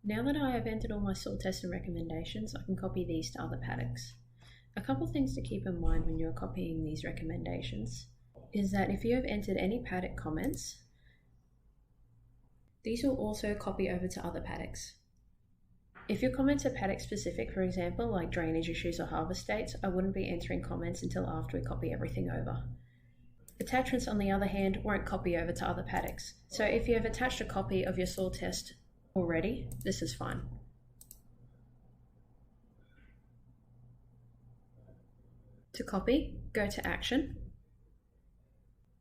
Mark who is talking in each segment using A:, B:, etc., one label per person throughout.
A: Now that I have entered all my sort tests and recommendations, I can copy these to other paddocks. A couple things to keep in mind when you're copying these recommendations is that if you have entered any paddock comments, these will also copy over to other paddocks. If your comments are paddock specific, for example, like drainage issues or harvest dates, I wouldn't be entering comments until after we copy everything over. Attachments, on the other hand, won't copy over to other paddocks. So if you have attached a copy of your soil test already, this is fine. To copy, go to Action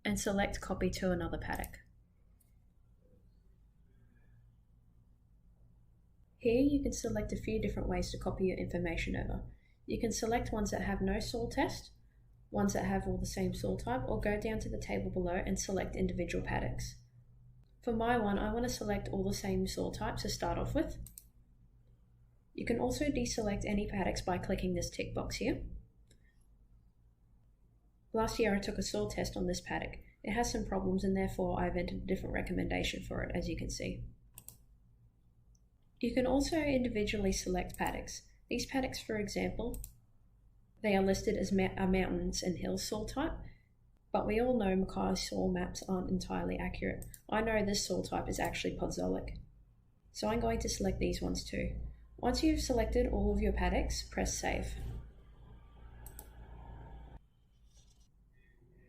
A: and select Copy to another paddock. Here you can select a few different ways to copy your information over. You can select ones that have no soil test, ones that have all the same soil type, or go down to the table below and select individual paddocks. For my one, I want to select all the same soil types to start off with. You can also deselect any paddocks by clicking this tick box here. Last year I took a soil test on this paddock. It has some problems and therefore I've entered a different recommendation for it, as you can see. You can also individually select paddocks. These paddocks, for example, they are listed as mountains and hills soil type, but we all know Mackay's soil maps aren't entirely accurate. I know this soil type is actually podzolic, so I'm going to select these ones too. Once you've selected all of your paddocks, press Save.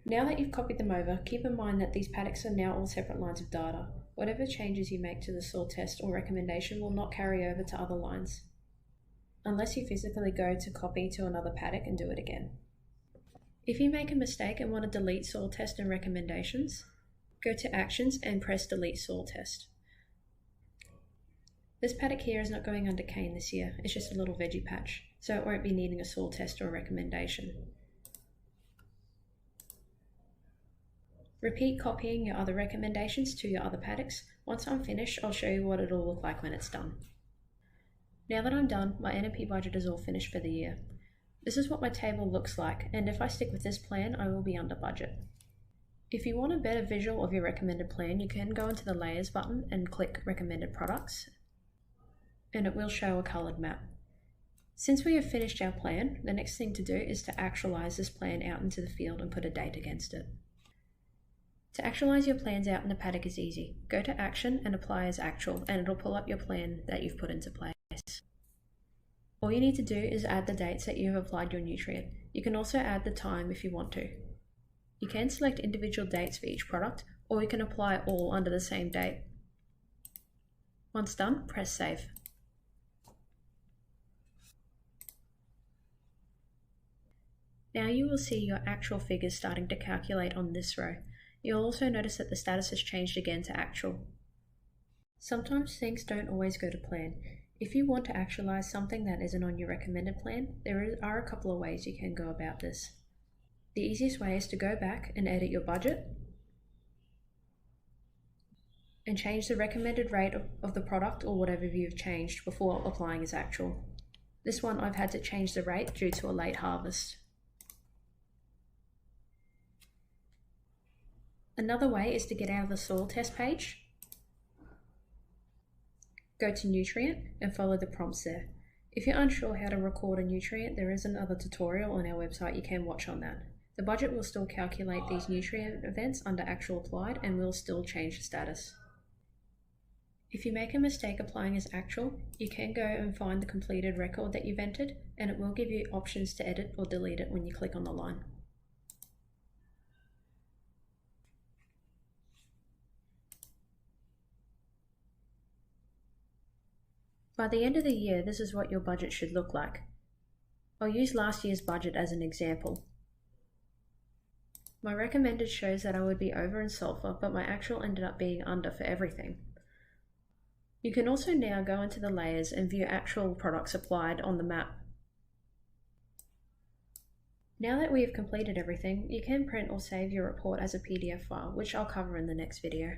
A: Now that you've copied them over, keep in mind that these paddocks are now all separate lines of data. Whatever changes you make to the soil test or recommendation will not carry over to other lines, unless you physically go to copy to another paddock and do it again. If you make a mistake and want to delete soil test and recommendations, go to Actions and press Delete Soil Test. This paddock here is not going under cane this year, it's just a little veggie patch, so it won't be needing a soil test or a recommendation. Repeat copying your other recommendations to your other paddocks. Once I'm finished, I'll show you what it'll look like when it's done. Now that I'm done, my NMP budget is all finished for the year. This is what my table looks like, and if I stick with this plan, I will be under budget. If you want a better visual of your recommended plan, you can go into the Layers button and click Recommended Products, and it will show a coloured map. Since we have finished our plan, the next thing to do is to actualize this plan out into the field and put a date against it. To actualize your plans out in the paddock is easy. Go to Action and Apply as Actual, and it'll pull up your plan that you've put into place. All you need to do is add the dates that you have applied your nutrient. You can also add the time if you want to. You can select individual dates for each product, or you can apply all under the same date. Once done, press Save. Now you will see your actual figures starting to calculate on this row. You'll also notice that the status has changed again to Actual. Sometimes things don't always go to plan. If you want to actualize something that isn't on your recommended plan, there are a couple of ways you can go about this. The easiest way is to go back and edit your budget and change the recommended rate of the product or whatever you've changed before applying as actual. This one I've had to change the rate due to a late harvest. Another way is to get out of the soil test page, go to Nutrient and follow the prompts there. If you're unsure how to record a nutrient, there is another tutorial on our website you can watch on that. The budget will still calculate these nutrient events under Actual applied and will still change the status. If you make a mistake applying as actual, you can go and find the completed record that you've entered, and it will give you options to edit or delete it when you click on the line. By the end of the year, this is what your budget should look like. I'll use last year's budget as an example. My recommended shows that I would be over in sulfur, but my actual ended up being under for everything. You can also now go into the layers and view actual products applied on the map. Now that we have completed everything, you can print or save your report as a PDF file, which I'll cover in the next video.